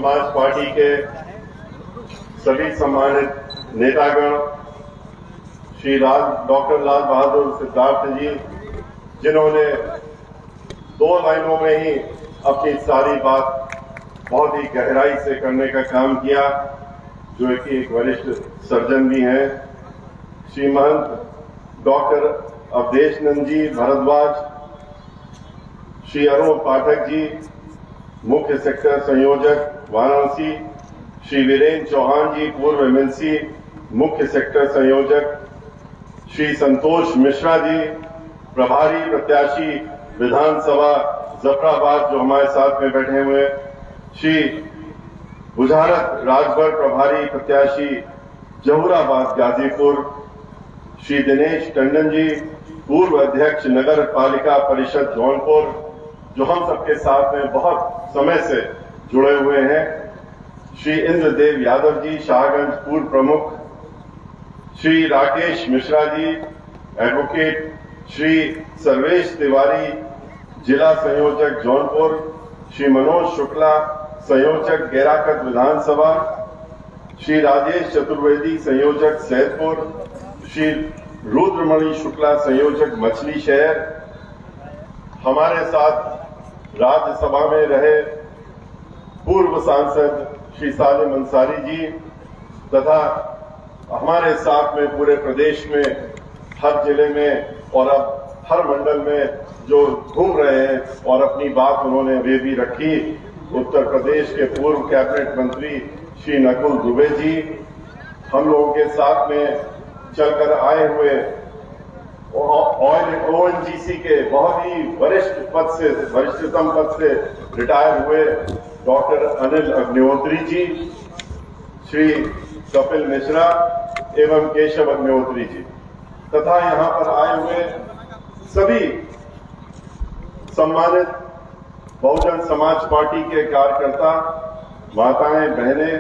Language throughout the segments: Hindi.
समाज पार्टी के सभी सम्मानित नेतागण, श्री डॉक्टर लाल बहादुर सिद्धार्थ जी, जिन्होंने 2 लाइनों में ही अपनी सारी बात बहुत ही गहराई से करने का काम किया, जो कि एक वरिष्ठ सर्जन भी हैं, श्री महंत डॉक्टर अवधेशानंद जी भारद्वाज, श्री अरुण पाठक जी, मुख्य सेक्टर संयोजक वाराणसी, श्री वीरेंद्र चौहान जी, पूर्व एमएलसी मुख्य सेक्टर संयोजक, श्री संतोष मिश्रा जी, प्रभारी प्रत्याशी विधानसभा जफराबाद जो हमारे साथ में बैठे हुए, श्री बुझारत राजभर प्रभारी प्रत्याशी जहुराबाद गाजीपुर, श्री दिनेश टंडन जी, पूर्व अध्यक्ष नगर पालिका परिषद जौनपुर, जो हम सबके साथ में बहुत समय से जुड़े हुए हैं, श्री इंद्रदेव यादव जी, शाहगंज पूर्व प्रमुख, श्री राकेश मिश्रा जी एडवोकेट, श्री सर्वेश तिवारी जिला संयोजक जौनपुर, श्री मनोज शुक्ला संयोजक गैराकत विधानसभा, श्री राजेश चतुर्वेदी संयोजक सैदपुर, श्री रुद्रमणि शुक्ला संयोजक मछली शहर, हमारे साथ राज्यसभा में रहे पूर्व सांसद श्री सालिम अंसारी जी, तथा हमारे साथ में पूरे प्रदेश में हर जिले में और अब हर मंडल में जो घूम रहे हैं और अपनी बात उन्होंने वे भी रखी, उत्तर प्रदेश के पूर्व कैबिनेट मंत्री श्री नकुल दुबे जी, हम लोगों के साथ में चलकर आए हुए ऑयल ओएनजीसी के बहुत ही वरिष्ठतम पद से रिटायर हुए डॉक्टर अनिल अग्निहोत्री जी, श्री कपिल मिश्रा एवं केशव अग्निहोत्री जी, तथा यहां पर आए हुए सभी सम्मानित बहुजन समाज पार्टी के कार्यकर्ता, माताएं, बहनें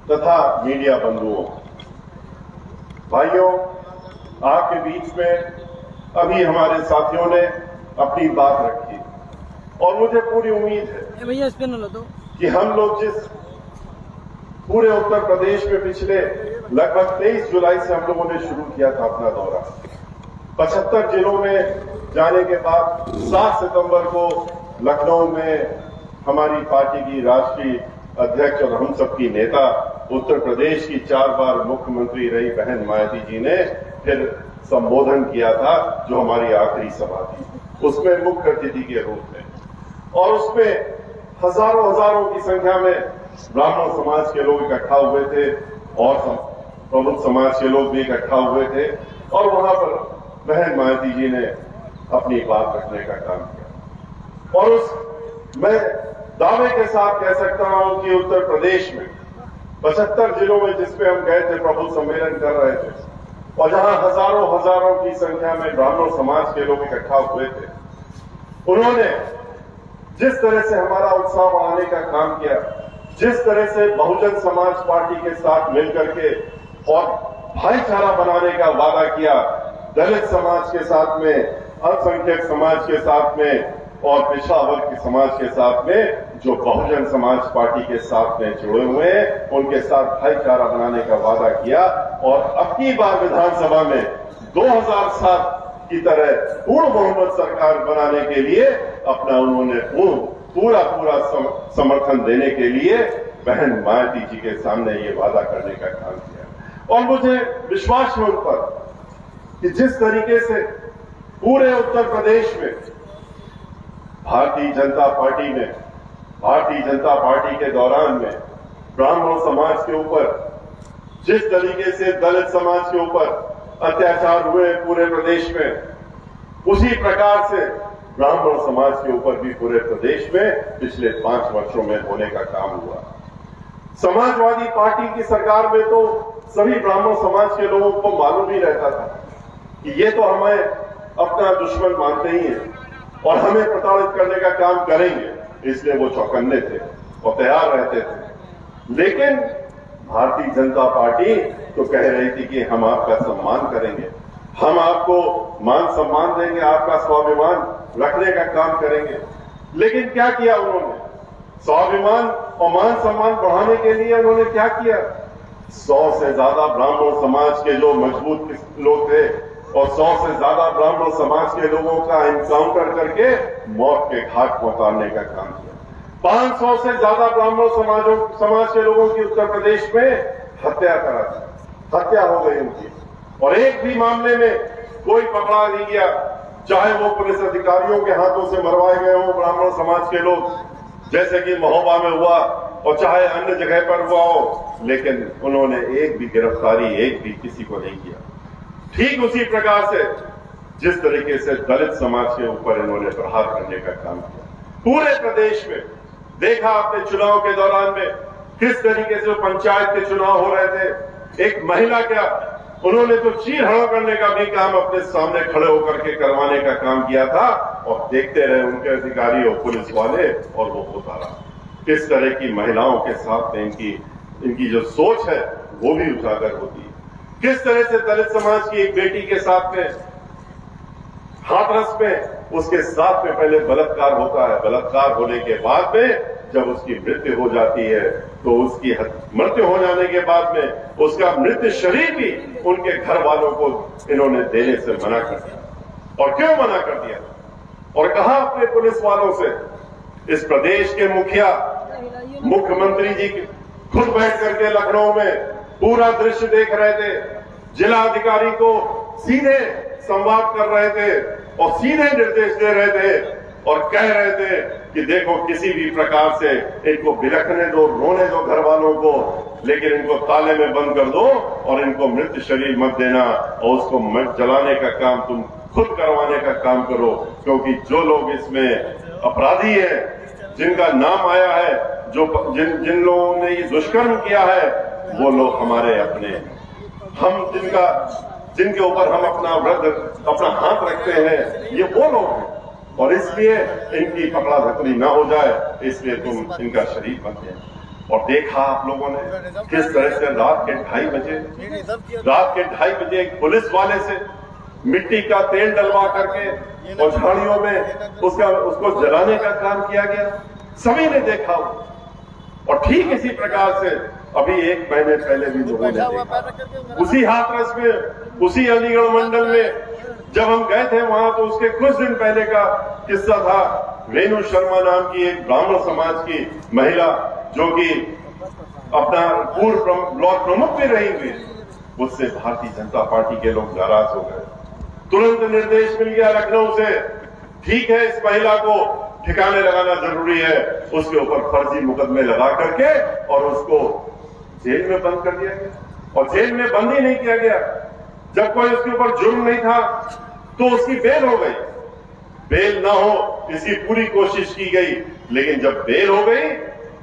तथा मीडिया बंधुओं, भाइयों, आपके बीच में अभी हमारे साथियों ने अपनी बात रखी और मुझे पूरी उम्मीद है कि हम लोग जिस पूरे उत्तर प्रदेश में पिछले लगभग 23 जुलाई से हम लोगों ने शुरू किया था अपना दौरा, 75 जिलों में जाने के बाद 7 सितंबर को लखनऊ में हमारी पार्टी की राष्ट्रीय अध्यक्ष और हम सबकी नेता, उत्तर प्रदेश की 4 बार मुख्यमंत्री रही बहन मायावती जी ने फिर संबोधन किया था, जो हमारी आखिरी सभा थी, उसमें मुख्य अतिथि के रूप में, और उसमें हजारों की संख्या में ब्राह्मण समाज के लोग इकट्ठा हुए थे और प्रमुख समाज के लोग भी इकट्ठा हुए थे, और वहां पर बहन मायावती जी ने अपनी बात रखने का काम किया। और मैं दावे के साथ कह सकता हूं कि उत्तर प्रदेश में 75 जिलों में जिसमें हम गए थे, प्रबुद्ध सम्मेलन कर रहे थे, और जहां हजारों की संख्या में ब्राह्मण समाज के लोग इकट्ठा हुए थे, उन्होंने जिस तरह से हमारा उत्साह बढ़ाने का काम किया, जिस तरह से बहुजन समाज पार्टी के साथ मिलकर के और भाईचारा बनाने का वादा किया, दलित समाज के साथ में, अल्पसंख्यक समाज के साथ में और पिछड़ा वर्ग के समाज के साथ में, जो बहुजन समाज पार्टी के साथ में जुड़े हुए हैं, उनके साथ भाईचारा बनाने का वादा किया, और अपनी बार विधानसभा में 2007 की तरह पूर्ण बहुमत सरकार बनाने के लिए अपना उन्होंने पूरा समर्थन देने के लिए बहन मायावती जी के सामने ये वादा करने का काम किया। और मुझे विश्वास है उन पर कि जिस तरीके से पूरे उत्तर प्रदेश में भारतीय जनता पार्टी के दौरान में ब्राह्मण समाज के ऊपर जिस तरीके से दलित समाज के ऊपर अत्याचार हुए पूरे प्रदेश में, उसी प्रकार से ब्राह्मण समाज के ऊपर भी पूरे प्रदेश में पिछले 5 वर्षों में होने का काम हुआ। समाजवादी पार्टी की सरकार में तो सभी ब्राह्मण समाज के लोगों को मालूम ही रहता था कि ये तो हमें अपना दुश्मन मानते ही हैं और हमें प्रताड़ित करने का काम करेंगे, इसलिए वो चौकन्ने थे और तैयार रहते थे। लेकिन भारतीय जनता पार्टी तो कह रही थी कि हम आपका सम्मान करेंगे, हम आपको मान सम्मान देंगे, आपका स्वाभिमान रखने का काम करेंगे। लेकिन क्या किया उन्होंने? स्वाभिमान और मान सम्मान बढ़ाने के लिए उन्होंने क्या किया? 100 से ज्यादा ब्राह्मण समाज के जो मजबूत लोग थे और 100 से ज्यादा ब्राह्मण समाज के लोगों का इनकाउंटर करके मौत के घाट पर उतारने का काम किया। 500 से ज्यादा ब्राह्मण समाज के लोगों की उत्तर प्रदेश में हत्या हो गई उनकी, और एक भी मामले में कोई पकड़ा नहीं गया, चाहे वो पुलिस अधिकारियों के हाथों से मरवाए गए हों ब्राह्मण समाज के लोग, जैसे कि महोबा में हुआ, और चाहे अन्य जगह पर हुआ हो, लेकिन उन्होंने एक भी गिरफ्तारी, एक भी किसी को नहीं किया। ठीक उसी प्रकार से जिस तरीके से दलित समाज के ऊपर इन्होंने प्रहार करने का काम किया, पूरे प्रदेश में देखा आपने चुनाव के दौरान में किस तरीके से पंचायत के चुनाव हो रहे थे। एक महिला क्या, उन्होंने तो चीरहरण करने का भी काम अपने सामने खड़े होकर के करवाने का काम किया था, और देखते रहे उनके अधिकारी और पुलिस वाले, और वो होता रहा। किस तरह की महिलाओं के साथ में इनकी जो सोच है वो भी उजागर होती है। किस तरह से दलित समाज की एक बेटी के साथ में हाथरस में उसके साथ में पहले बलात्कार होता है, बलात्कार होने के बाद में जब उसकी मृत्यु हो जाती है तो उसकी मृत्यु हो जाने के बाद में उसका मृत शरीर भी उनके घर वालों को इन्होंने देने से मना कर दिया। और क्यों मना कर दिया? और कहा अपने पुलिस वालों से, इस प्रदेश के मुखिया मुख्यमंत्री जी खुद बैठ करके लखनऊ में पूरा दृश्य देख रहे थे, जिला अधिकारी को सीधे संवाद कर रहे थे और सीधे निर्देश दे रहे थे और कह रहे थे कि देखो किसी भी प्रकार से इनको बिलखने दो, रोने दो घर वालों को, लेकिन इनको ताले में बंद कर दो और इनको मृत शरीर मत देना, और उसको मत जलाने का काम तुम खुद करवाने का काम करो, क्योंकि जो लोग इसमें अपराधी हैं, जिनका नाम आया है, जिन लोगों ने ये दुष्कर्म किया है, वो लोग हमारे अपने, हम जिनके ऊपर हम अपना हाथ रखते हैं, ये वो लोग हैं, और इसलिए इनकी पकड़ा धकड़ी ना हो जाए, इसलिए तुम इनका शरीक बनते हैं। और देखा आप लोगों ने किस तरह से रात के 2:30 बजे एक पुलिस वाले से मिट्टी का तेल डलवा करके और झाड़ियों में उसको जलाने का काम किया गया, सभी ने देखा। और ठीक इसी प्रकार से अभी 1 महीने पहले भी लोगों ने देखा, उसी हाथरस में, उसी अलीगढ़ मंडल में जब हम गए थे वहां, तो उसके कुछ दिन पहले का किस्सा था। रेणु शर्मा नाम की एक ब्राह्मण समाज की महिला, जो कि अपना पूर्व ब्लॉक प्रमुख भी रही हुई, उससे भारतीय जनता पार्टी के लोग नाराज हो गए। तुरंत निर्देश मिल गया लखनऊ से, ठीक है इस महिला को ठिकाने लगाना जरूरी है, उसके ऊपर फर्जी मुकदमे लगा करके और उसको जेल में बंद कर दिया गया। और जेल में बंद ही नहीं किया गया, जब कोई उसके ऊपर जुर्म नहीं था तो उसकी बेल हो गई। बेल ना हो इसकी पूरी कोशिश की गई, लेकिन जब बेल हो गई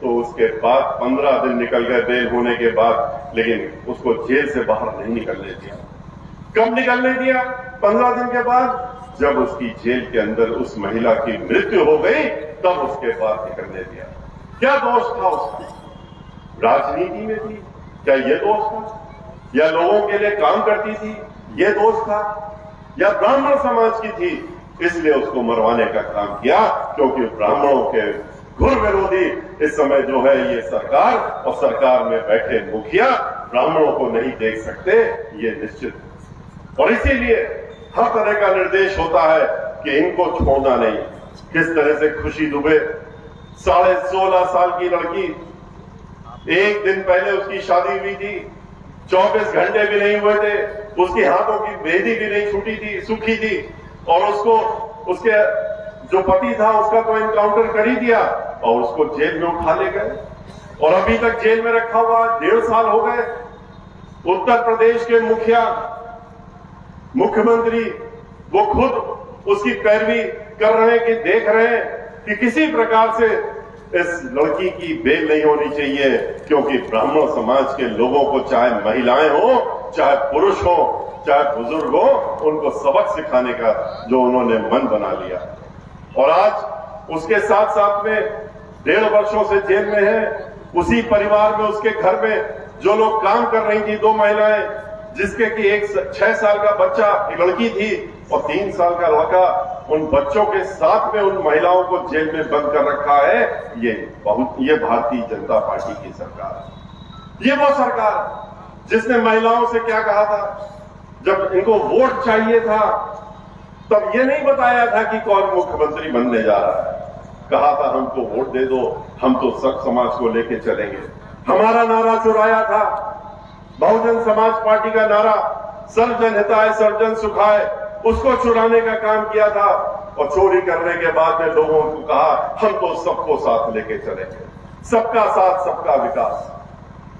तो उसके बाद 15 दिन निकल गए बेल होने के बाद, लेकिन उसको जेल से बाहर नहीं निकलने दिया। कब निकलने दिया? 15 दिन के बाद, जब उसकी जेल के अंदर उस महिला की मृत्यु हो गई, तब उसके बाद निकलने दिया। क्या दोष था उसका? राजनीति में थी क्या ये दोष था? या लोगों के लिए काम करती थी ये दोष था? या ब्राह्मण समाज की थी इसलिए उसको मरवाने का काम किया? क्योंकि ब्राह्मणों के घोर विरोधी इस समय जो है ये सरकार, और सरकार में बैठे मुखिया ब्राह्मणों को नहीं देख सकते, ये निश्चित। और इसीलिए हर तरह का निर्देश होता है कि इनको छोड़ना नहीं। किस तरह से खुशी दुबे, 16.5 साल की लड़की, एक दिन पहले उसकी शादी हुई थी, 24 घंटे भी नहीं हुए थे, उसके हाथों की मेहंदी भी नहीं सूखी थी, और उसके जो पति था उसका तो इनकाउंटर कर ही दिया और उसको जेल में उठा ले गए, और अभी तक जेल में रखा हुआ 1.5 साल हो गए। उत्तर प्रदेश के मुख्यमंत्री वो खुद उसकी पैरवी कर रहे हैं कि देख रहे हैं कि किसी प्रकार से इस लड़की की बेल नहीं होनी चाहिए, क्योंकि ब्राह्मण समाज के लोगों को, चाहे महिलाएं हो, चाहे पुरुष हो, चाहे बुजुर्ग हो, उनको सबक सिखाने का जो उन्होंने मन बना लिया। और आज उसके साथ साथ में 1.5 वर्षों से जेल में है। उसी परिवार में, उसके घर में जो लोग काम कर रही थी, 2 महिलाएं, जिसके कि एक 6 साल का बच्चा, एक लड़की थी, और 3 साल का लड़का उन बच्चों के साथ में उन महिलाओं को जेल में बंद कर रखा है। ये भारतीय जनता पार्टी की सरकार है। ये वो सरकार जिसने महिलाओं से क्या कहा था, जब इनको वोट चाहिए था तब ये नहीं बताया था कि कौन मुख्यमंत्री बनने जा रहा है। कहा था हमको वोट दे दो, हम तो सब समाज को लेके चलेंगे। हमारा नारा चुराया था, बहुजन समाज पार्टी का नारा सर्वजन हिताय सर्वजन सुखाय, उसको चुराने का काम किया था। और चोरी करने के बाद में लोगों को कहा हम तो सबको साथ लेके चलेंगे, सबका साथ सबका विकास।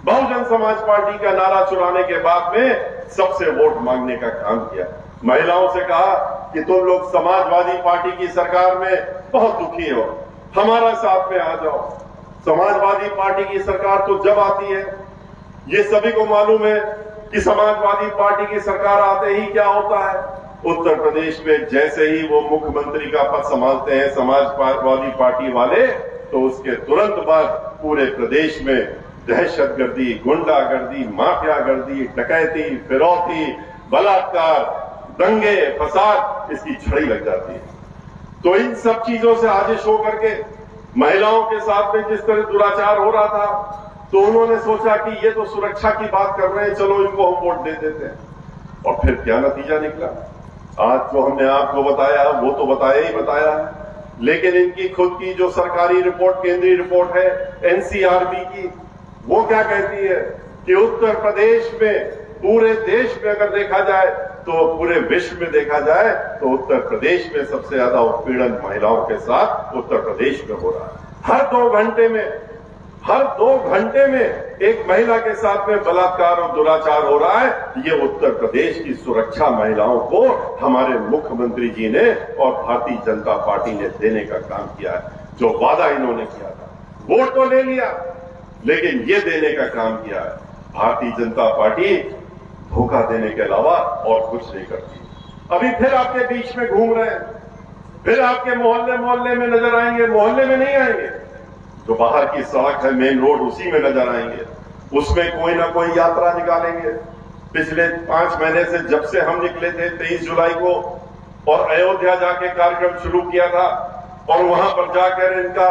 बहुजन समाज पार्टी का नारा चुराने के बाद में सबसे वोट मांगने का काम किया। महिलाओं से कहा कि तुम लोग समाजवादी पार्टी की सरकार में बहुत दुखी हो, हमारा साथ में आ जाओ। समाजवादी पार्टी की सरकार तो जब आती है, ये सभी को मालूम है कि समाजवादी पार्टी की सरकार आते ही क्या होता है। उत्तर प्रदेश में जैसे ही वो मुख्यमंत्री का पद संभालते हैं समाजवादी पार्टी वाले, तो उसके तुरंत बाद पूरे प्रदेश में दहशतगर्दी, गुंडागर्दी, माफियागर्दी, डकैती, फिरौती, बलात्कार, दंगे, फसाद, इसकी छड़ी लग जाती है। तो इन सब चीजों से आजिश होकर के महिलाओं के साथ में जिस तरह दुराचार हो रहा था, तो उन्होंने सोचा कि ये तो सुरक्षा की बात कर रहे हैं, चलो इनको हम वोट दे देते हैं। और फिर क्या नतीजा निकला, आज जो हमने आपको बताया वो तो बताया ही बताया है, लेकिन इनकी खुद की जो सरकारी रिपोर्ट, केंद्रीय रिपोर्ट है एनसीआरबी की, वो क्या कहती है कि उत्तर प्रदेश में, पूरे देश में अगर देखा जाए, तो पूरे विश्व में देखा जाए, तो उत्तर प्रदेश में सबसे ज्यादा उत्पीड़न महिलाओं के साथ उत्तर प्रदेश में हो रहा है। हर 2 घंटे में एक महिला के साथ में बलात्कार और दुराचार हो रहा है। ये उत्तर प्रदेश की सुरक्षा महिलाओं को हमारे मुख्यमंत्री जी ने और भारतीय जनता पार्टी ने देने का काम किया है। जो वादा इन्होंने किया था, वोट तो ले लिया, लेकिन ये देने का काम किया है। भारतीय जनता पार्टी धोखा देने के अलावा और कुछ नहीं करती। अभी फिर आपके बीच में घूम रहे हैं, फिर आपके मोहल्ले में नजर आएंगे। मोहल्ले में नहीं आएंगे, जो बाहर की सड़क है, मेन रोड, उसी में नजर आएंगे। उसमें कोई ना कोई यात्रा निकालेंगे। पिछले 5 महीने से जब से हम निकले थे 23 जुलाई को और अयोध्या जाके कार्यक्रम शुरू किया था, और वहां पर जाकर इनका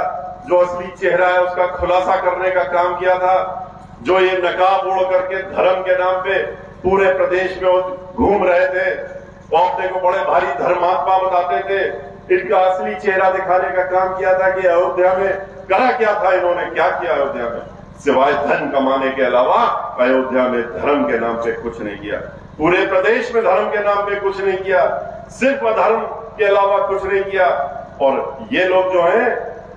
जो असली चेहरा है उसका खुलासा करने का काम किया था। जो ये नकाब ओढ़ करके धर्म के नाम पे पूरे प्रदेश में घूम रहे थे, अपने को बड़े भारी धर्मात्मा बताते थे, इनका असली चेहरा दिखाने का काम किया था कि अयोध्या में करा क्या था, इन्होंने क्या किया अयोध्या में, सिवाय धन कमाने के अलावा अयोध्या में धर्म के नाम पे कुछ नहीं किया। पूरे प्रदेश में धर्म के नाम पे कुछ नहीं किया, सिर्फ अधर्म के अलावा कुछ नहीं किया। और ये लोग जो हैं,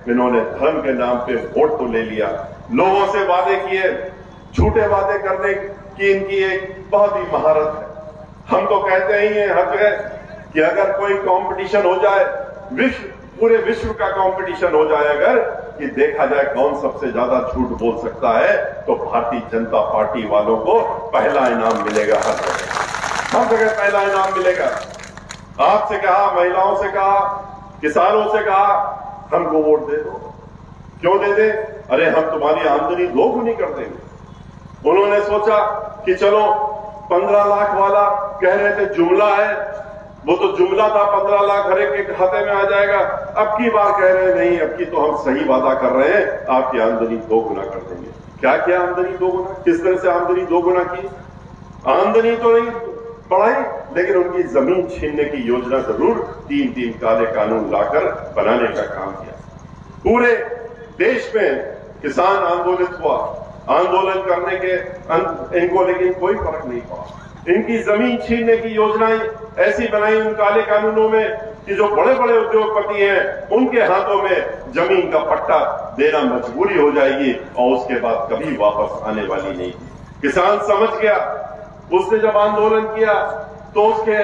इन्होंने धर्म के नाम पे वोट तो ले लिया, लोगों से वादे किए, झूठे वादे करने की इनकी एक बहुत ही महारत है। हम तो कहते ही हैं हर जगह कि अगर कोई कंपटीशन हो जाए, पूरे विश्व का कंपटीशन हो जाए, अगर कि देखा जाए कौन सबसे ज्यादा झूठ बोल सकता है, तो भारतीय जनता पार्टी वालों को पहला इनाम मिलेगा। हर जगह पहला इनाम मिलेगा। आपसे कहा, महिलाओं से कहा, किसानों से कहा, हमको वोट दे दो। क्यों दे दे? अरे हम तुम्हारी आमदनी 2 गुनी कर देंगे। उन्होंने सोचा कि चलो 15 लाख वाला कह रहे थे जुमला है, वो तो जुमला था, 15 लाख हर एक के खाते में आ जाएगा। अब की बार कह रहे हैं नहीं, अब की तो हम सही वादा कर रहे हैं, आपकी आमदनी 2 गुना कर देंगे। क्या किया आमदनी 2 गुना? किस तरह से आमदनी 2 गुना की? आमदनी तो नहीं बढ़ाई, लेकिन उनकी जमीन छीनने की योजना जरूर 3 काले कानून लाकर बनाने का काम किया। पूरे देश में किसान आंदोलित हुआ, आंदोलन करने के इनको लेकिन कोई फर्क नहीं पड़ा। इनकी जमीन छीनने की योजनाएं ऐसी बनाई उन काले कानूनों में कि जो बड़े बड़े उद्योगपति हैं, उनके हाथों में जमीन का पट्टा देना मजबूरी हो जाएगी और उसके बाद कभी वापस आने वाली नहीं। किसान समझ गया, उसने जब आंदोलन किया तो उसके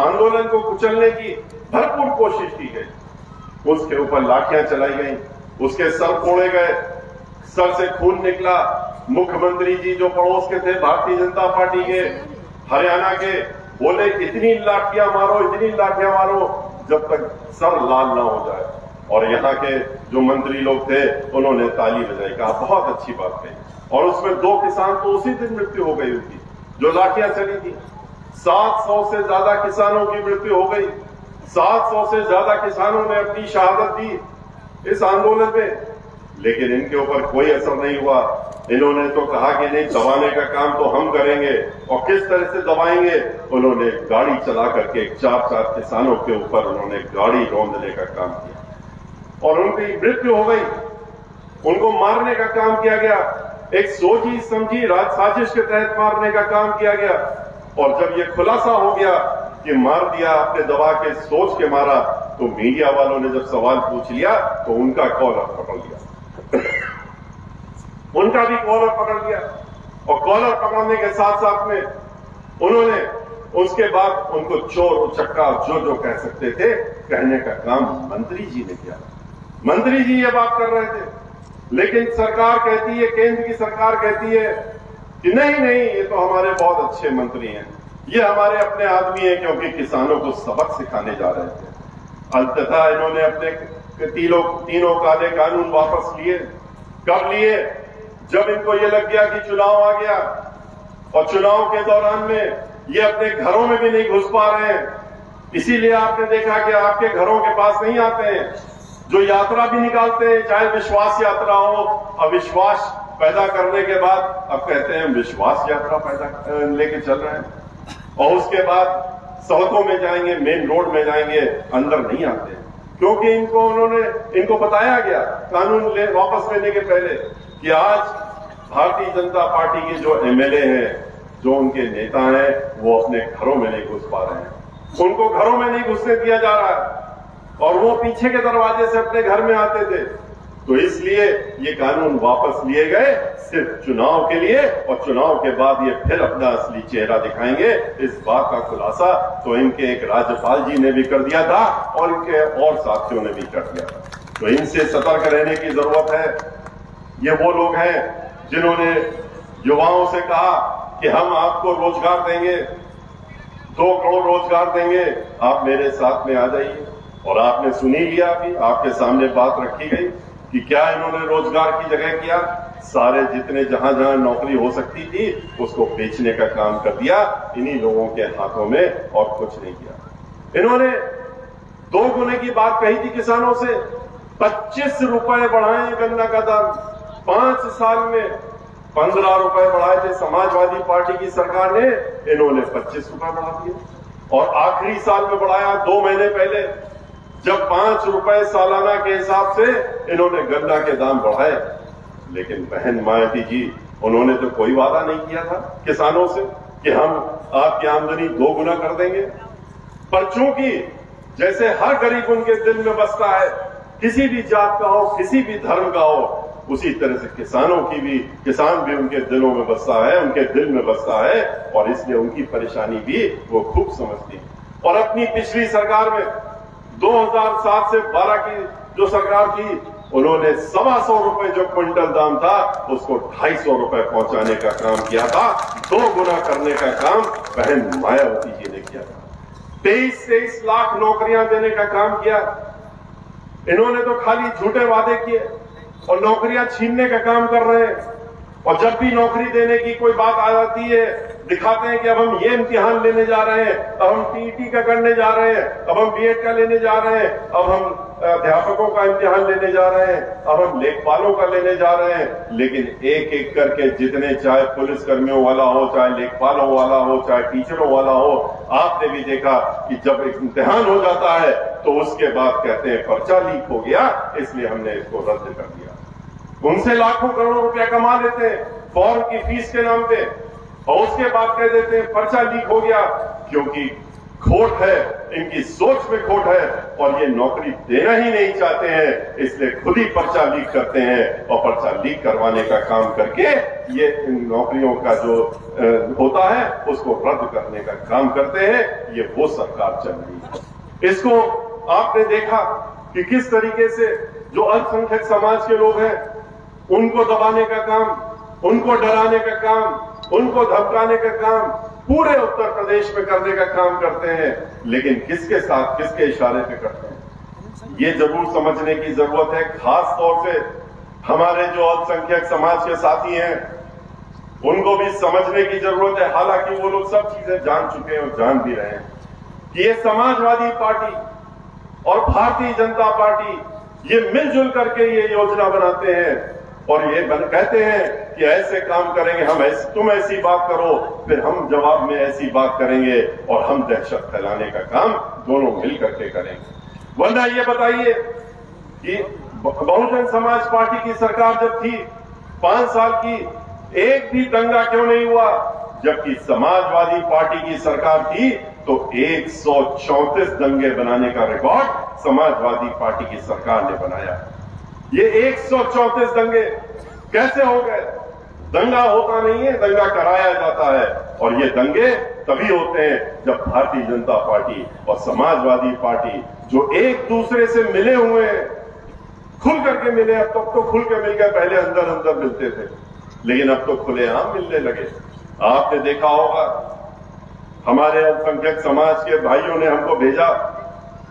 आंदोलन को कुचलने की भरपूर कोशिश की गई। उसके ऊपर लाठियां चलाई गई, उसके सर फोड़े गए, सर से खून निकला। मुख्यमंत्री जी जो पड़ोस के थे भारतीय जनता पार्टी के, हरियाणा के, बोले इतनी लाठियां मारो, इतनी लाठियां मारो जब तक सर लाल ना हो जाए। और यहाँ के जो मंत्री लोग थे उन्होंने ताली बजाई, कहा बहुत अच्छी बात कही। और उसमें 2 किसान तो उसी दिन मृत्यु हो गई उनकी, जो लाठियां चली थी। 700 से ज्यादा किसानों की मृत्यु हो गई। 700 से ज्यादा किसानों ने अपनी शहादत दी इस आंदोलन में, लेकिन इनके ऊपर कोई असर नहीं हुआ। इन्होंने तो कहा कि नहीं, दबाने का काम तो हम करेंगे। और किस तरह से दबाएंगे? उन्होंने गाड़ी चला करके 4 किसानों के ऊपर उन्होंने गाड़ी रौंदने का काम किया और उनकी मृत्यु हो गई। उनको मारने का काम किया गया, एक सोची समझी साजिश के तहत मारने का काम किया गया। और जब ये खुलासा हो गया कि मार दिया, आपने दबा के सोच के मारा, तो मीडिया वालों ने जब सवाल पूछ लिया तो उनका कॉलर पकड़ लिया उनका भी कॉलर पकड़ लिया। और कॉलर पकड़ने के साथ साथ में उन्होंने उसके बाद उनको चोर उचक्का जो कह सकते थे कहने का काम मंत्री जी ने किया। मंत्री जी ये बात कर रहे थे, लेकिन सरकार कहती है, केंद्र की सरकार कहती है कि नहीं, ये तो हमारे बहुत अच्छे मंत्री हैं, ये हमारे अपने आदमी हैं, क्योंकि किसानों को सबक सिखाने जा रहे थे। अंततः इन्होंने अपने तीनों काले कानून वापस लिए। कब लिए? जब इनको ये लग गया कि चुनाव आ गया और चुनाव के दौरान में ये अपने घरों में भी नहीं घुस पा रहे हैं। इसीलिए आपने देखा कि आपके घरों के पास नहीं आते हैं। जो यात्रा भी निकालते हैं, चाहे विश्वास यात्रा हो, अविश्वास पैदा करने के बाद अब कहते हैं विश्वास यात्रा पैदा लेके चल रहे हैं। और उसके बाद सड़कों में जाएंगे, मेन रोड में जाएंगे, अंदर नहीं आते, क्योंकि इनको बताया गया कानून वापस लेने के पहले कि आज भारतीय जनता पार्टी के जो एमएलए हैं, जो उनके नेता हैं, वो अपने घरों में नहीं घुस पा रहे हैं। उनको घरों में नहीं घुसने दिया जा रहा है और वो पीछे के दरवाजे से अपने घर में आते थे। तो इसलिए ये कानून वापस लिए गए सिर्फ चुनाव के लिए, और चुनाव के बाद ये फिर अपना असली चेहरा दिखाएंगे। इस बात का खुलासा तो इनके एक राज्यपाल जी ने भी कर दिया था और इनके और साथियों ने भी कर दिया था। तो इनसे सतर्क रहने की जरूरत है। ये वो लोग हैं जिन्होंने युवाओं से कहा कि हम आपको रोजगार देंगे, 2 करोड़ रोजगार देंगे, आप मेरे साथ में आ जाइए। और आपने सुनी लिया भी, आपके सामने बात रखी गई कि क्या इन्होंने रोजगार की जगह किया, सारे जितने जहां नौकरी हो सकती थी उसको बेचने का काम कर दिया इन्हीं लोगों के हाथों में, और कुछ नहीं किया। इन्होंने 2 गुने की बात कही थी किसानों से। 25 रुपए बढ़ाए गन्ना का दाम, 5 साल में 15 रुपए बढ़ाए थे समाजवादी पार्टी की सरकार ने, इन्होंने 25 रुपए बढ़ा दिए। और आखिरी साल में बढ़ाया 2 महीने पहले, जब 5 रुपए सालाना के हिसाब से इन्होंने गन्ना के दाम बढ़ाए। लेकिन बहन मायावती जी, उन्होंने तो कोई वादा नहीं किया था किसानों से कि हम आपकी आमदनी 2 गुना कर देंगे। पर चूंकि जैसे हर गरीब उनके दिल में बसता है, किसी भी जात का हो, किसी भी धर्म का हो, उसी तरह से किसान भी उनके दिलों में बसता है, उनके दिल में बसता है, और इसलिए उनकी परेशानी भी वो खूब समझती है। और अपनी पिछली सरकार में 2007 से 12 की जो सरकार थी, उन्होंने 125 रुपए जो क्विंटल दाम था उसको 250 रुपए पहुंचाने का काम किया था। 2 गुना करने का काम बहन मायावती जी ने किया था। 23 लाख नौकरियां देने का काम किया। इन्होंने तो खाली झूठे वादे किए और नौकरियां छीनने का काम कर रहे हैं। और जब भी नौकरी देने की कोई बात आ जाती है, दिखाते हैं कि अब हम ये इम्तिहान लेने जा रहे हैं, अब हम टीईटी का करने जा रहे हैं, अब हम बीएड का लेने जा रहे हैं, अब हम अध्यापकों का इम्तिहान लेने जा रहे हैं, अब हम लेखपालों का लेने जा रहे हैं। लेकिन एक एक करके जितने, चाहे पुलिस कर्मियों वाला हो, चाहे लेखपालों वाला हो, चाहे टीचरों वाला हो, आपने भी देखा कि जब एक इम्तिहान हो जाता है तो उसके बाद कहते हैं पर्चा लीक हो गया, इसलिए हमने इसको रद्द कर दिया। उनसे लाखों करोड़ों रुपया कमा लेते हैं फॉर्म की फीस के नाम पे, और उसके बाद कह देते हैं पर्चा लीक हो गया, क्योंकि खोट है, इनकी सोच में खोट है और ये नौकरी देना ही नहीं चाहते हैं, इसलिए खुद ही पर्चा लीक करते हैं। और पर्चा लीक करवाने का काम करके ये इन नौकरियों का जो होता है उसको रद्द करने का काम करते हैं। ये वो सरकार चल रही है। इसको आपने देखा कि किस तरीके से जो अल्पसंख्यक समाज के लोग हैं उनको दबाने का काम, उनको डराने का काम, उनको धमकाने का काम पूरे उत्तर प्रदेश में करने का काम करते हैं। लेकिन किसके साथ, किसके इशारे पे करते हैं, ये जरूर समझने की जरूरत है। खास तौर से हमारे जो अल्पसंख्यक समाज के साथी हैं, उनको भी समझने की जरूरत है। हालांकि वो लोग सब चीजें जान चुके हैं और जान भी रहे हैं कि ये समाजवादी पार्टी और भारतीय जनता पार्टी ये मिलजुल करके ये योजना बनाते हैं और ये कहते हैं कि ऐसे काम करेंगे हम, तुम ऐसी बात करो, फिर हम जवाब में ऐसी बात करेंगे और हम दहशत फैलाने का काम दोनों मिल करके करेंगे। वरना ये बताइए कि बहुजन समाज पार्टी की सरकार जब थी 5 साल की, एक भी दंगा क्यों नहीं हुआ? जबकि समाजवादी पार्टी की सरकार थी तो 134 दंगे बनाने का रिकॉर्ड समाजवादी पार्टी की सरकार ने बनाया। ये 134 दंगे कैसे हो गए? दंगा होता नहीं है, दंगा कराया जाता है और ये दंगे तभी होते हैं जब भारतीय जनता पार्टी और समाजवादी पार्टी जो एक दूसरे से मिले हुए हैं, खुल करके मिले। अब तक तो खुल के मिल गए, पहले अंदर अंदर मिलते थे, लेकिन अब तो खुलेआम मिलने लगे। आपने देखा होगा हमारे अल्पसंख्यक समाज के भाइयों ने हमको भेजा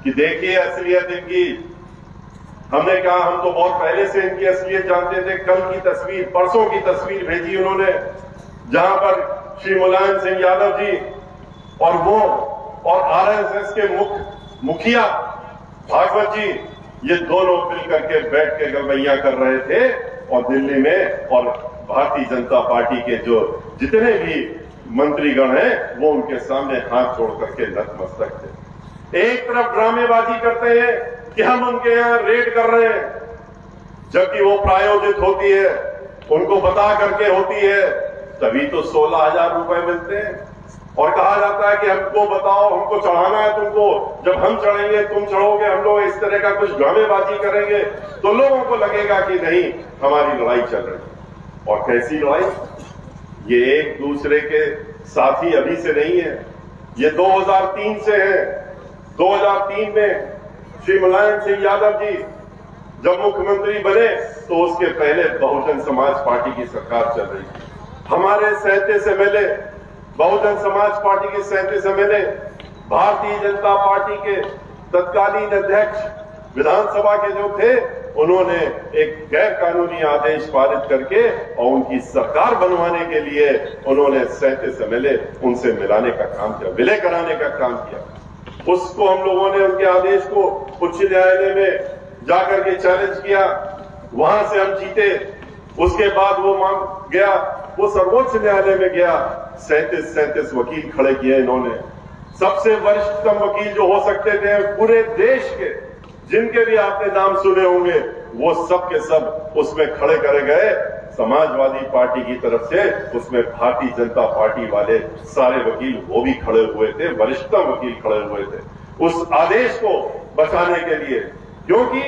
कि देखिए असलियत इनकी। हमने कहा हम तो बहुत पहले से इनकी असलियत जानते थे। कल की तस्वीर, परसों की तस्वीर भेजी उन्होंने, जहां पर श्री मुलायम सिंह यादव जी और वो और आरएसएस के मुखिया भागवत जी, ये दोनों मिलकर के बैठ के गलबैया कर रहे थे और दिल्ली में, और भारतीय जनता पार्टी के जो जितने भी मंत्रीगण हैं वो उनके सामने हाथ जोड़ करके नतमस्तक थे। एक तरफ ड्रामेबाजी करते हैं कि हम उनके यहां रेड कर रहे हैं, जबकि वो प्रायोजित होती है, उनको बता करके होती है, तभी तो 16,000 रुपए मिलते हैं और कहा जाता है कि हमको बताओ, हमको चढ़ाना है तुमको, जब हम चढ़ेंगे तुम चढ़ोगे, हम लोग इस तरह का कुछ ड्रामेबाजी करेंगे तो लोगों को लगेगा कि नहीं हमारी लड़ाई चल रही है। और कैसी लड़ाई? ये एक दूसरे के साथी अभी से नहीं है, ये 2003 से है। 2003 में श्री मुलायम सिंह यादव जी जब मुख्यमंत्री बने तो उसके पहले बहुजन समाज पार्टी की सरकार चल रही थी। हमारे 37 एमएलए, बहुजन समाज पार्टी के 37 एमएलए भारतीय जनता पार्टी के तत्कालीन अध्यक्ष विधानसभा के जो थे, उन्होंने एक गैर कानूनी आदेश पारित करके और उनकी सरकार बनवाने के लिए उन्होंने 37 एमएलए उनसे मिलाने का काम किया, विलय कराने का काम किया। उसको हम लोगों ने, उनके आदेश को उच्च न्यायालय में जाकर के चैलेंज किया, वहां से हम जीते। उसके बाद वो मांग गया, वो सर्वोच्च न्यायालय में गया। 37 वकील खड़े किए इन्होंने, सबसे वरिष्ठतम वकील जो हो सकते थे पूरे देश के, जिनके भी आपने नाम सुने होंगे, वो सब के सब उसमें खड़े करे गए समाजवादी पार्टी की तरफ से। उसमें भारतीय जनता पार्टी वाले सारे वकील वो भी खड़े हुए थे, वरिष्ठतम वकील खड़े हुए थे उस आदेश को बचाने के लिए, क्योंकि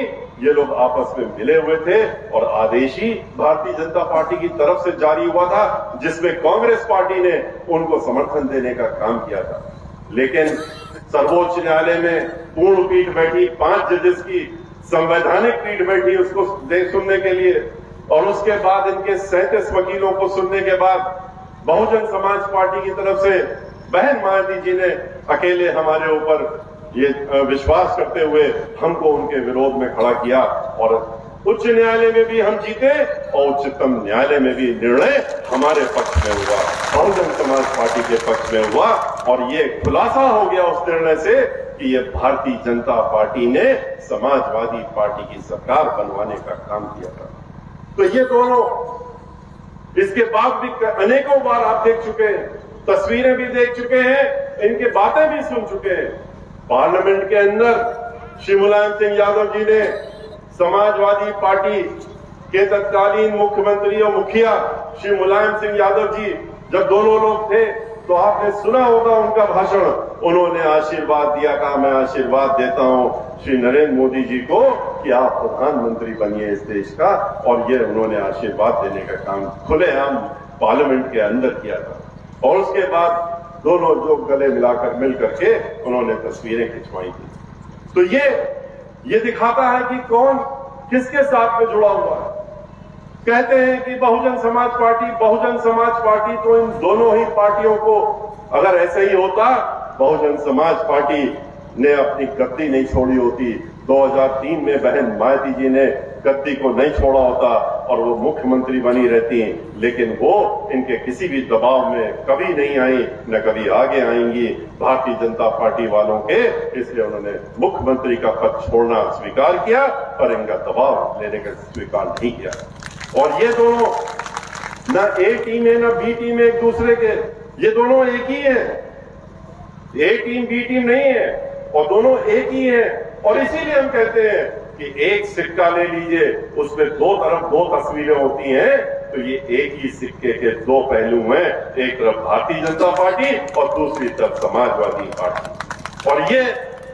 ये लोग आपस में मिले हुए थे और आदेश ही भारतीय जनता पार्टी की तरफ से जारी हुआ था, जिसमें कांग्रेस पार्टी ने उनको समर्थन देने का काम किया था। लेकिन सर्वोच्च न्यायालय में पूर्ण पीठ बैठी, 5 जजेस की संवैधानिक पीठ बैठी उसको सुनने के लिए, और उसके बाद इनके 37 वकीलों को सुनने के बाद बहुजन समाज पार्टी की तरफ से बहन मायावती जी ने अकेले हमारे ऊपर ये विश्वास करते हुए हमको उनके विरोध में खड़ा किया और उच्च न्यायालय में भी हम जीते और उच्चतम न्यायालय में भी निर्णय हमारे पक्ष में हुआ, बहुजन समाज पार्टी के पक्ष में हुआ। और ये खुलासा हो गया उस निर्णय से कि ये भारतीय जनता पार्टी ने समाजवादी पार्टी की सरकार बनवाने का काम किया था। तो ये दोनों इसके बाद भी अनेकों बार आप देख चुके हैं, तस्वीरें भी देख चुके हैं, इनकी बातें भी सुन चुके हैं। पार्लियामेंट के अंदर श्री मुलायम सिंह यादव जी ने समाजवादी पार्टी के तत्कालीन मुख्यमंत्री और मुखिया श्री मुलायम सिंह यादव जी जब दोनों लोग थे तो आपने सुना होगा उनका भाषण, उन्होंने आशीर्वाद दिया, कहा मैं आशीर्वाद देता हूं श्री नरेंद्र मोदी जी को कि आप प्रधानमंत्री बनिए इस देश का, और ये उन्होंने आशीर्वाद देने का काम खुलेआम पार्लियामेंट के अंदर किया था। और उसके बाद दोनों जो गले मिल करके उन्होंने तस्वीरें खिंचवाई थी। तो ये दिखाता है कि कौन किसके साथ में जुड़ा हुआ है। कहते हैं कि बहुजन समाज पार्टी तो इन दोनों ही पार्टियों को, अगर ऐसा ही होता बहुजन समाज पार्टी ने अपनी गद्दी नहीं छोड़ी होती, 2003 में बहन मायावती जी ने गद्दी को नहीं छोड़ा होता और वो मुख्यमंत्री बनी रहती हैं, लेकिन वो इनके किसी भी दबाव में कभी नहीं आई, न कभी आगे आएंगी भारतीय जनता पार्टी वालों के, इसलिए उन्होंने मुख्यमंत्री का पद छोड़ना स्वीकार किया पर इनका दबाव लेने का स्वीकार नहीं किया। और ये दोनों न ए टीम है न बी टीम है एक दूसरे के, ये दोनों एक ही है, ए टीम बी टीम नहीं है और दोनों एक ही है। और इसीलिए हम कहते हैं कि एक सिक्का ले लीजिए, उसमें दो तरफ दो तस्वीरें होती हैं, तो ये एक ही सिक्के के दो पहलू हैं, एक तरफ भारतीय जनता पार्टी और दूसरी तरफ समाजवादी पार्टी। और ये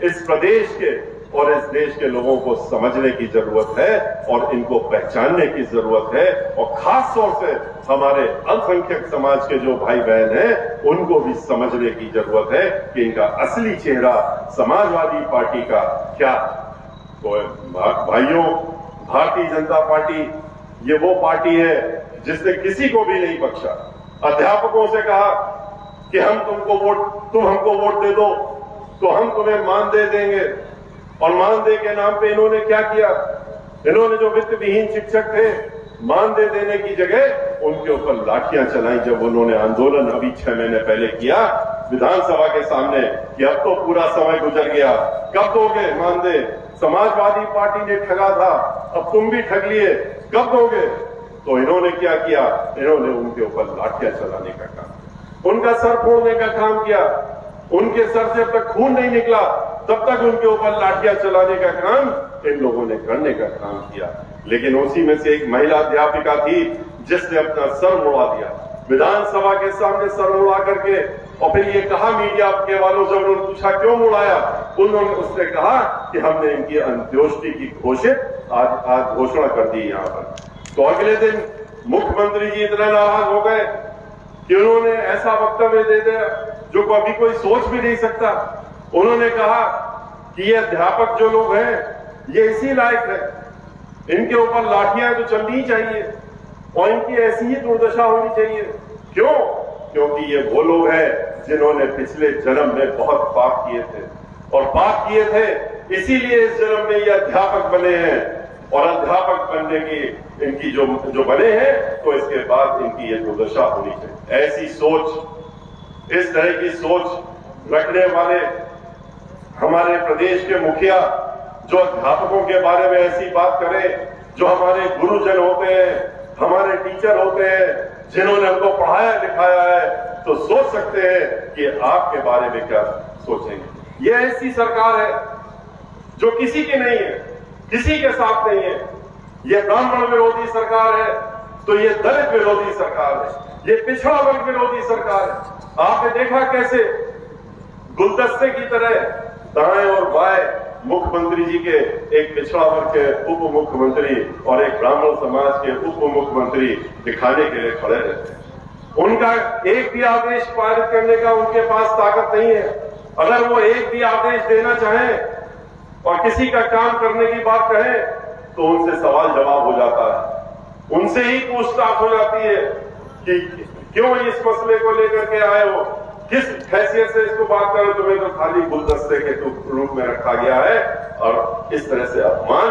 इस प्रदेश के और इस देश के लोगों को समझने की जरूरत है और इनको पहचानने की जरूरत है। और खास तौर से हमारे अल्पसंख्यक समाज के जो भाई बहन हैं उनको भी समझने की जरूरत है कि इनका असली चेहरा समाजवादी पार्टी का क्या। तो भाइयों, भारतीय जनता पार्टी ये वो पार्टी है जिसने किसी को भी नहीं बख्शा। अध्यापकों से कहा कि तुम हमको वोट दे दो तो हम तुम्हें मानदेय देंगे, और मानदेय के नाम पे इन्होंने क्या किया, इन्होंने जो वित्त विहीन शिक्षक थे मानदेय देने की जगह उनके ऊपर लाठियां चलाई। जब उन्होंने आंदोलन अभी 6 महीने पहले किया विधानसभा के सामने कि अब तो पूरा समय गुजर गया, कब दोगे मानदेय, समाजवादी पार्टी ने ठगा था, अब तुम भी ठग लिए, कब दोगे। तो इन्होंने क्या किया, इन्होंने उनके ऊपर लाठियां चलाने का काम, उनका सर फोड़ने का काम किया। उनके सर से अब तक खून नहीं निकला तब तक उनके ऊपर लाठियां चलाने का काम इन लोगों ने करने का काम किया। लेकिन उसी में से एक महिला अध्यापिका थी जिसने अपना सर मुड़ा दिया विधानसभा के सामने, सर मुड़ा करके, और फिर ये कहा मीडिया के वालों जब उन्होंने पूछा क्यों मुड़ाया, उन्होंने उसने कहा कि हमने इनकी अंत्योष्टि की आज घोषणा कर दी यहां पर। तो अगले दिन मुख्यमंत्री जी इतना नाराज हो गए कि उन्होंने ऐसा वक्तव्य दे दिया जो अभी कोई सोच भी नहीं सकता। उन्होंने कहा कि ये अध्यापक जो लोग हैं ये इसी लायक है, इनके ऊपर लाठियां तो चलनी ही चाहिए और इनकी ऐसी ही दुर्दशा होनी चाहिए। क्यों? क्योंकि ये वो लोग हैं जिन्होंने पिछले जन्म में बहुत पाप किए थे, और पाप किए थे इसीलिए इस जन्म में ये अध्यापक बने हैं, और अध्यापक बनने की इनकी जो बने हैं तो इसके बाद इनकी ये दुर्दशा होनी चाहिए। ऐसी सोच, इस तरह की सोच रखने वाले हमारे प्रदेश के मुखिया जो अध्यापकों के बारे में ऐसी बात करें, जो हमारे गुरुजन होते हैं, हमारे टीचर होते हैं, जिन्होंने हमको पढ़ाया लिखाया है, तो सोच सकते हैं कि आपके बारे में क्या सोचेंगे। ये ऐसी सरकार है जो किसी की नहीं है, किसी के साथ नहीं है। ये ब्राह्मण विरोधी सरकार है तो ये दलित विरोधी सरकार है, ये पिछड़ा वर्ग विरोधी सरकार है। आपने देखा कैसे गुलदस्ते की तरह दाएं और बाएं मुख्यमंत्री जी के, एक पिछड़ा वर्ग के उप मुख्यमंत्री और एक ब्राह्मण समाज के उप मुख्यमंत्री दिखाने के लिए खड़े रहते हैं। उनका एक भी आदेश पारित करने का उनके पास ताकत नहीं है। अगर वो एक भी आदेश देना चाहें और किसी का काम करने की बात कहें तो उनसे सवाल जवाब हो जाता है, उनसे ही पूछताछ हो जाती है कि क्यों इस मसले को लेकर के आए हो, किस हैसियत से इसको बात करो, तुम्हें तो खाली गुलदस्ते के रूप में रखा गया है। और इस तरह से अपमान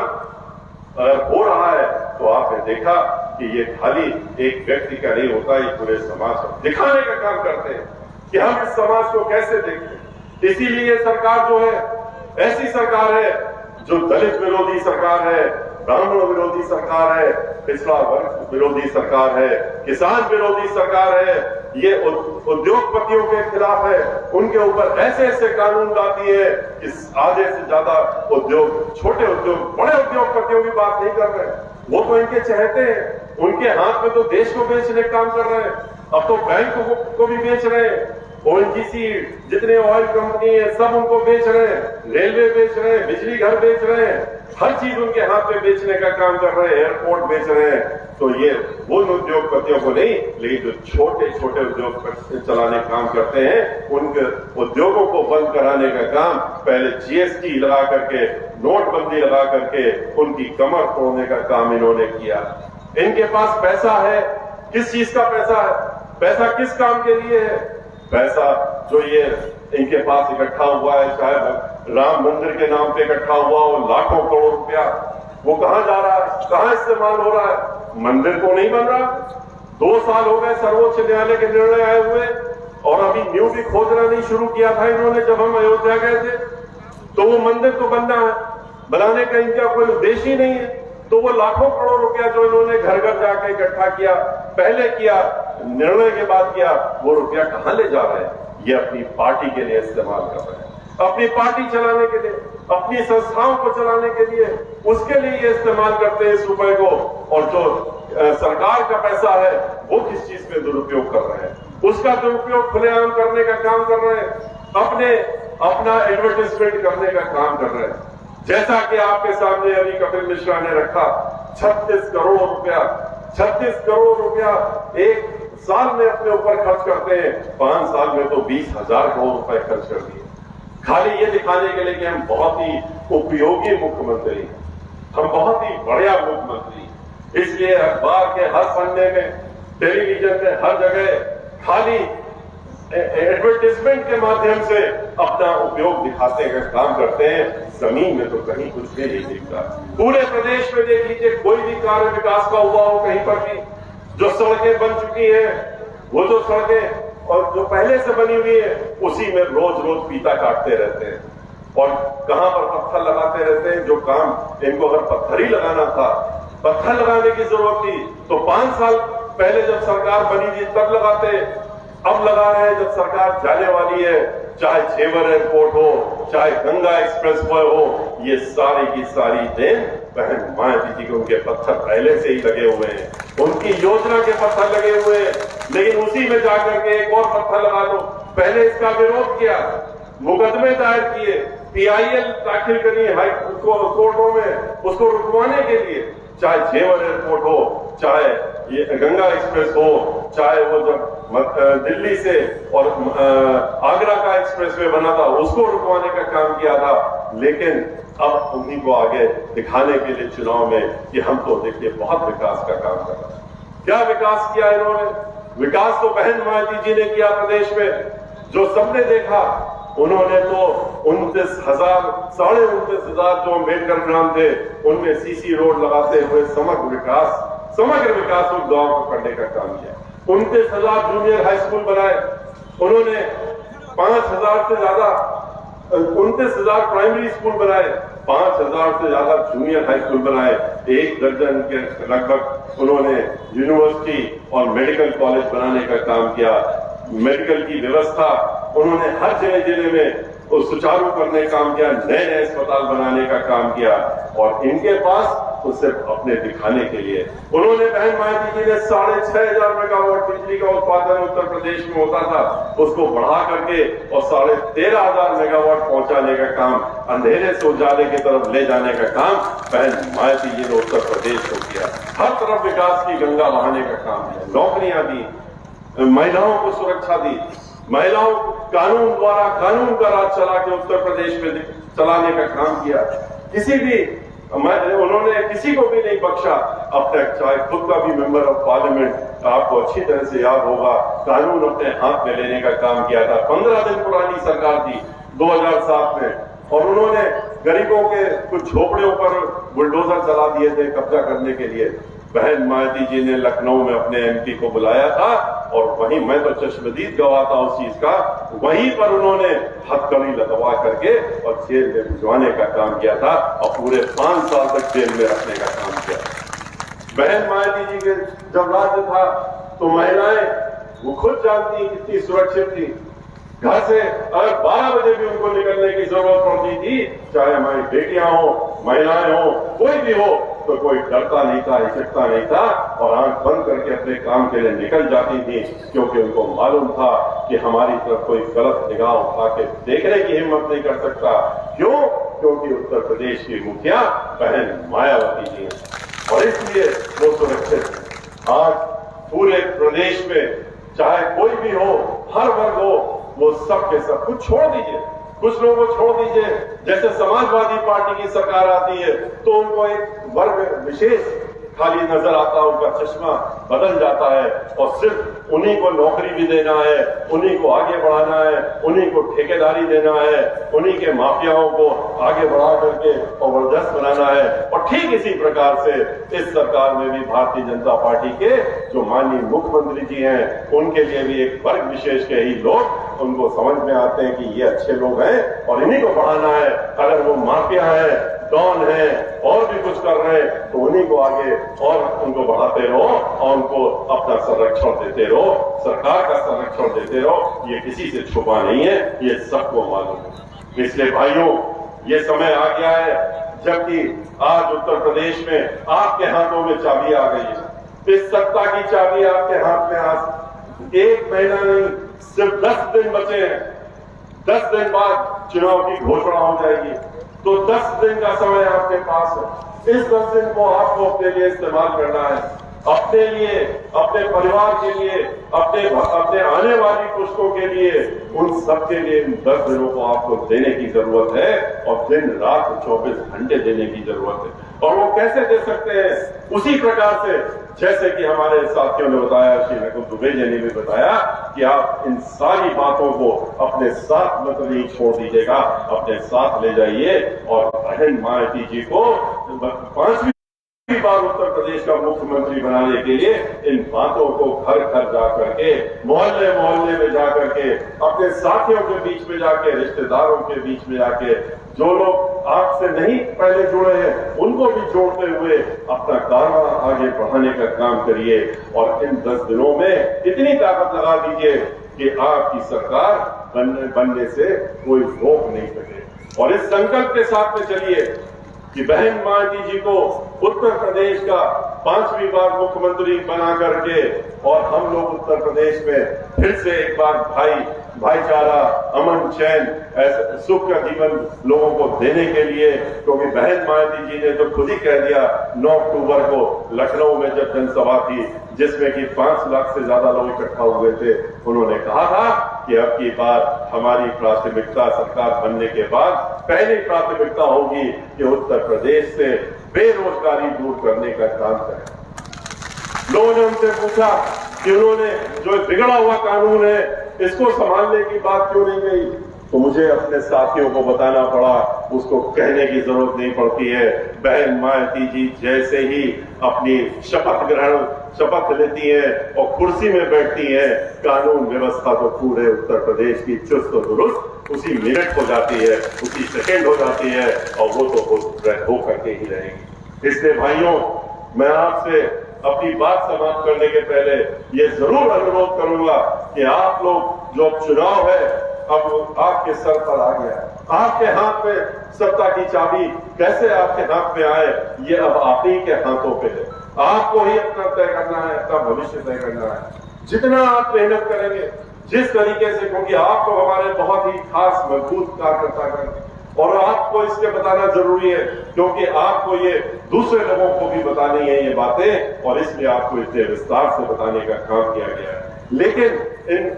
अगर हो रहा है तो आपने देखा कि ये खाली एक व्यक्ति का नहीं होता, ये पूरे समाज को दिखाने का काम करते हैं कि हम इस समाज को कैसे देखें। इसीलिए सरकार जो है ऐसी सरकार है जो दलित विरोधी सरकार है, ब्राह्मण विरोधी सरकार है, पिछड़ा वर्ग विरोधी सरकार है, किसान विरोधी सरकार है, ये उद्योगपतियों के खिलाफ है, उनके ऊपर ऐसे ऐसे कानून लाती है कि आधे से ज्यादा उद्योग, छोटे उद्योग, बड़े उद्योगपतियों की बात नहीं कर रहे, वो तो इनके चहेते हैं, उनके हाथ में तो देश को बेचने का काम कर रहे हैं। अब तो बैंक को भी बेच रहे हैं, ओएनजीसी जितने ऑयल कंपनी है सब उनको बेच रहे हैं, रेलवे बेच रहे हैं, बिजली घर बेच रहे हैं, हर चीज उनके हाथ में बेचने का काम कर रहे हैं, एयरपोर्ट बेच रहे हैं। तो ये वो उद्योगपतियों को नहीं, लेकिन जो छोटे छोटे उद्योग चलाने का काम करते हैं उनके उद्योगों को बंद कराने का काम, पहले जीएसटी लगा करके, नोटबंदी लगा करके उनकी कमर तोड़ने का काम इन्होंने किया। इनके पास पैसा है, किस चीज का पैसा है, पैसा किस काम के लिए है, पैसा जो ये इनके पास इकट्ठा हुआ है, चाहे राम मंदिर के नाम पे इकट्ठा हुआ वो लाखों करोड़ रुपया, वो कहां जा रहा है, कहां इस्तेमाल हो रहा है? मंदिर तो नहीं बन रहा। 2 साल हो गए सर्वोच्च न्यायालय के निर्णय आए हुए, और अभी न्यू भी खोजना नहीं शुरू किया था इन्होंने जब हम अयोध्या गए थे। तो वो मंदिर तो बनना है, बनाने का इनका कोई उद्देश्य ही नहीं है। तो वो लाखों करोड़ रुपया जो इन्होंने घर घर जाके इकट्ठा किया, पहले किया, निर्णय के बाद किया, वो रुपया कहां ले जा रहे हैं? ये अपनी पार्टी के लिए इस्तेमाल कर रहे हैं, अपनी पार्टी चलाने के लिए, अपनी संस्थाओं को चलाने के लिए, उसके लिए ये इस्तेमाल करते हैं इस रुपए को। और जो सरकार का पैसा है वो किस चीज में दुरुपयोग कर रहे हैं? उसका दुरुपयोग खुलेआम करने का काम कर रहे हैं, अपना एडवर्टाइजमेंट करने का काम कर रहे हैं। जैसा कि आपके सामने अभी कपिल मिश्रा ने रखा, 36 करोड़ रुपया 36 करोड़ रुपया एक साल में अपने ऊपर खर्च करते हैं। 5 साल में तो 20,000 करोड़ रुपए खर्च कर दिए, खाली ये दिखाने के लिए कि हम बहुत ही उपयोगी मुख्यमंत्री हैं, हम बहुत ही बढ़िया मुख्यमंत्री। इसलिए अखबार के हर पन्ने में, टेलीविजन में, हर जगह खाली एडवर्टाइजमेंट के माध्यम से अपना उपयोग दिखाते हैं, काम करते हैं। जमीन में तो कहीं कुछ भी नहीं दिखता। पूरे प्रदेश में देख लीजिए, कोई भी कार्य विकास का हुआ हो कहीं पर भी, जो सड़कें बन चुकी हैं, वो जो सड़कें और जो पहले से बनी हुई है, उसी में रोज रोज फीता काटते रहते हैं। और कहां पर पत्थर लगाते रहते हैं, जो काम इनको अगर पत्थर ही लगाना था, पत्थर लगाने की जरूरत थी तो 5 साल पहले जब सरकार बनी थी तब लगाते। अब लगा रहे हैं जब सरकार जाने वाली है, चाहे जेवर एयरपोर्ट हो, चाहे गंगा एक्सप्रेस वे हो, ये सारी की सारी देन बहन मायावती जी को उनके पत्थर पहले से ही लगे हुए हैं, उनकी योजना के पत्थर लगे हुए हैं। लेकिन उसी में जाकर के एक और पत्थर लगा लो। पहले इसका विरोध किया, मुकदमे दायर किए, PIL दाखिल करी हाई कोर्टों में उसको रुकवाने के लिए, चाहे जेवर एयरपोर्ट हो, चाहे ये गंगा एक्सप्रेस हो, चाहे वो जब दिल्ली से और आगरा का एक्सप्रेस वे बना था उसको रुकवाने का काम किया था। लेकिन अब उन्हीं को आगे दिखाने के लिए चुनाव में कि हम तो देखिए बहुत विकास का काम कर रहे हैं। क्या विकास किया इन्होंने? विकास तो बहन मायावती जी ने किया प्रदेश में, जो सबने देखा। उन्होंने तो 29,000 साढ़े 29,000 जो अम्बेडकर ग्राम थे उनमें CC रोड लगाते हुए समग्र विकास उस गांव को करने का काम किया। 29,000 जूनियर हाई स्कूल बनाए उन्होंने, 5,000 से ज्यादा 29,000 प्राइमरी स्कूल बनाए, 5,000 से ज्यादा जूनियर हाई स्कूल बनाए, 1 दर्जन के लगभग उन्होंने यूनिवर्सिटी और मेडिकल कॉलेज बनाने का काम किया। मेडिकल की व्यवस्था उन्होंने हर जिले में सुचारू करने का काम किया, नए अस्पताल बनाने का काम किया। और इनके पास तो सिर्फ अपने दिखाने के लिए उन्होंने, बहन मायावती जी ने 6,500 मेगावाट बिजली का उत्पादन उत्तर प्रदेश में होता था, उसको बढ़ा करके और 13,500 मेगावाट पहुंचाने का काम, अंधेरे से उजाले की तरफ ले जाने का काम बहन मायावती जी ने उत्तर प्रदेश को किया। हर तरफ विकास की गंगा बहाने का काम किया, नौकरियां दी, महिलाओं को सुरक्षा दी, महिलाओं कानून द्वारा कानून का राज चला के उत्तर प्रदेश में चलाने का काम किया। उन्होंने किसी को भी नहीं बख्शा। अब तक चाहे खुद का भी मेंबर ऑफ पार्लियामेंट, आपको अच्छी तरह से याद होगा, कानून अपने हाथ में लेने का काम किया था। 15 दिन पुरानी सरकार थी 2007 में, और उन्होंने गरीबों के कुछ झोपड़ियों पर बुलडोजर चला दिए थे कब्जा करने के लिए। बहन मायावती जी ने लखनऊ में अपने MP को बुलाया था, और वहीं मैं तो चश्मदीद गवाह था उस चीज का, वहीं पर उन्होंने हथकड़ी लगवा करके और जेल में भिजवाने का काम किया था, और पूरे 5 साल तक जेल में रखने का काम किया। बहन मायावती जी के जब राज्य था तो महिलाएं वो खुद जानती कितनी सुरक्षित थी। घर से अगर 12 बजे भी उनको निकलने की जरूरत पड़ती थी, चाहे हमारी बेटियां हो, महिलाएं हो, कोई भी हो, तो कोई डरता नहीं था, हिचकता नहीं था, और आंख बंद करके अपने काम के लिए निकल जाती थी, क्योंकि उनको मालूम था कि हमारी तरफ कोई गलत निगाह उठा के देखने की हिम्मत नहीं कर सकता। क्यों? क्योंकि उत्तर प्रदेश की मुखिया बहन मायावती जी हैं, और इसलिए वो सुरक्षित। आज पूरे प्रदेश में चाहे कोई भी हो, हर वर्ग हो, वो सब के सब कुछ छोड़ दीजिए, कुछ लोगों को छोड़ दीजिए। जैसे समाजवादी पार्टी की सरकार आती है तो उनको एक वर्ग विशेष खाली नजर आता, उनका चश्मा बदल जाता है और सिर्फ उन्हीं को नौकरी भी देना है, उन्हीं को आगे बढ़ाना है, उन्हीं को ठेकेदारी देना है, उन्हीं के माफियाओं को आगे बढ़ा करके जबरदस्त बनाना है। और ठीक इसी प्रकार से इस सरकार में भी भारतीय जनता पार्टी के जो माननीय मुख्यमंत्री जी हैं, उनके लिए भी एक वर्ग विशेष के ही लोग उनको समझ में आते हैं कि ये अच्छे लोग हैं और इन्हीं को बढ़ाना है। अगर वो माफिया है, डॉन है और भी कुछ कर रहे हैं तो उन्हीं को आगे और उनको बढ़ाते रहो और उनको अपना संरक्षण देते रहो, सरकार का संरक्षण देते रहो। ये किसी से छुपा नहीं है, ये सबको मालूम है। इसलिए भाइयों, ये समय आ गया है जबकि आज उत्तर प्रदेश में आपके हाथों में चाबी आ गई है। इस सत्ता की चाबी आपके हाथ में आज 1 महीना नहीं, सिर्फ 10 दिन बचे हैं। 10 दिन बाद चुनाव की घोषणा हो जाएगी, तो 10 दिन का समय आपके पास है। इस 10 दिन को आपको अपने लिए इस्तेमाल करना है, अपने लिए, अपने परिवार के लिए, अपने आने वाली पुश्तों के लिए, उन सब के लिए इन 10 दिनों को आपको देने की जरूरत है और दिन रात 24 घंटे देने की जरूरत है। और वो कैसे दे सकते हैं? उसी प्रकार से जैसे कि हमारे साथियों ने बताया, श्री नकुल दुबे जी ने भी बताया कि आप इन सारी बातों को अपने साथ मत नहीं छोड़ दीजिएगा, अपने साथ ले जाइए और बहन मायावती जी को 5वीं बार उत्तर प्रदेश का मुख्यमंत्री बनाने के लिए इन बातों को घर घर जाकर के, मोहल्ले मोहल्ले में जाकर के, अपने साथियों के बीच में जाके, रिश्तेदारों के बीच में जाके, जो लोग आपसे नहीं पहले जुड़े हैं उनको भी जोड़ते हुए अपना कारनामा आगे बढ़ाने का काम करिए। और इन 10 दिनों में इतनी ताकत लगा दीजिए कि आपकी सरकार बनने से कोई रोक नहीं सके। और इस संकल्प के साथ में चलिए कि बहन मायावती जी को उत्तर प्रदेश का 5वीं बार मुख्यमंत्री बना करके और हम लोग उत्तर प्रदेश में फिर से एक बार भाईचारा, अमन चैन, ऐसे सुख का जीवन लोगों को देने के लिए, क्योंकि बहन मायावती जी ने तो खुद ही कह दिया 9 अक्टूबर को लखनऊ में जब जनसभा थी जिसमें कि 5 लाख से ज्यादा लोग इकट्ठा हुए थे, उन्होंने कहा था कि अब की बार हमारी प्राथमिकता सरकार बनने के बाद पहली प्राथमिकता होगी कि उत्तर प्रदेश से बेरोजगारी दूर करने का काम करें। लोगों ने उनसे पूछा कि उन्होंने जो बिगड़ा हुआ कानून है इसको संभालने की बात क्यों नहीं कही, तो मुझे अपने साथियों को बताना पड़ा, उसको कहने की जरूरत नहीं पड़ती है। बहन मायावती जी जैसे ही अपनी शपथ लेती है और कुर्सी में बैठती है, कानून व्यवस्था तो पूरे उत्तर प्रदेश की चुस्त और दुरुस्त उसी मिनट हो जाती है, उसी सेकंड हो जाती है और वो तो हो करके ही रहेगी। इसलिए भाइयों, मैं आपसे अपनी बात समाप्त करने के पहले ये जरूर अनुरोध करूंगा कि आप लोग, जो चुनाव है अब आपके सर पर आ गया, आपके हाथ में सत्ता की चाबी कैसे आपके हाथ में आए, ये अब आप ही के हाथों पे है। आपको ही अपना तय करना है, अपना भविष्य तय करना है। जितना आप मेहनत करेंगे, जिस तरीके से, क्योंकि आप तो हमारे बहुत ही खास मजबूत कार्यकर्ता हैं और आपको इसके बताना जरूरी है, क्योंकि आपको ये दूसरे लोगों को भी बतानी है ये बातें, और इसलिए आपको इतने विस्तार से बताने का काम किया गया है। लेकिन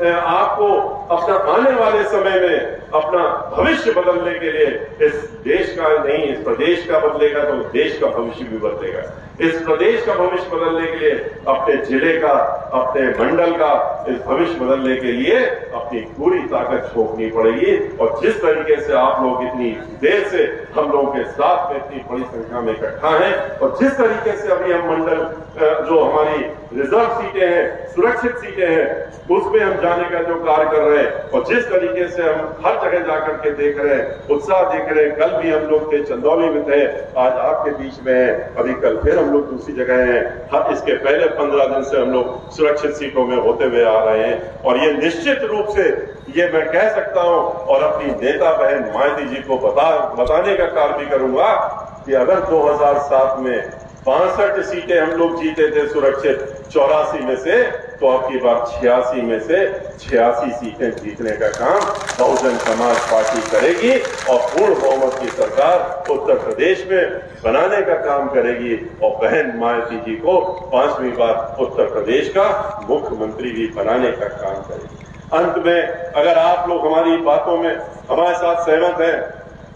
आपको अपना आने वाले समय में अपना भविष्य बदलने के लिए, इस देश का नहीं, इस प्रदेश का बदलेगा तो देश का भविष्य भी बदलेगा। इस प्रदेश का भविष्य बदलने के लिए, अपने जिले का, अपने मंडल का इस भविष्य बदलने के लिए अपनी पूरी ताकत झोंकनी पड़ेगी। और जिस तरीके से आप लोग इतनी देर से हम लोगों के साथ में इतनी बड़ी संख्या में इकट्ठा हैं, और जिस तरीके से अभी हम मंडल, जो हमारी रिजर्व सीटें हैं, सुरक्षित सीटें हैं, उसमें हम जाने का जो कार्य कर रहे हैं, और जिस तरीके से हम हर जगह जाकर के देख रहे हैं, उत्साह देख रहे हैं। कल भी हम लोग थे, चंदौली में थे, आज आपके बीच में है, अभी कल फिर हम लोग दूसरी जगह हैं। इसके पहले 15 दिन से हम लोग सुरक्षित सीटों में होते हुए आ रहे हैं। और ये निश्चित रूप से ये मैं कह सकता हूं और अपनी नेता बहन मायावती जी को बताने का कार्य भी करूंगा कि अगर 2007 में 62 सीटें हम लोग जीते थे सुरक्षित 84 में से, तो अब की बार 86 में से 86 सीटें जीतने का काम बहुजन समाज पार्टी करेगी और पूर्ण बहुमत की सरकार उत्तर प्रदेश में बनाने का काम करेगी और बहन मायावती जी को 5वीं बार उत्तर प्रदेश का मुख्यमंत्री भी बनाने का काम करेगी। अंत में, अगर आप लोग हमारी बातों में हमारे साथ सहमत हैं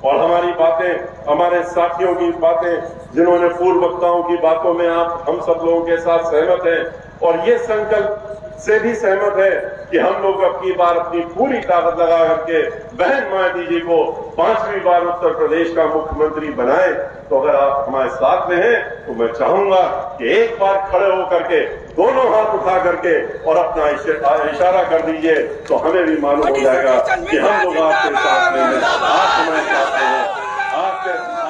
और हमारी बातें, हमारे साथियों की बातें, जिन्होंने पूर्व वक्ताओं की बातों में आप हम सब लोगों के साथ सहमत हैं और ये संकल्प से भी सहमत है कि हम लोग अब की बार अपनी पूरी ताकत लगा करके बहन मायावती जी को 5वीं बार उत्तर प्रदेश का मुख्यमंत्री बनाए। तो अगर आप हमारे साथ में हैं तो मैं चाहूंगा कि एक बार खड़े होकर के दोनों हाथ उठा करके और अपना इशारा कर दीजिए, तो हमें भी मालूम हो जाएगा कि हम लोग आपके साथ में हैं, आप हमारे साथ में हैं। आपके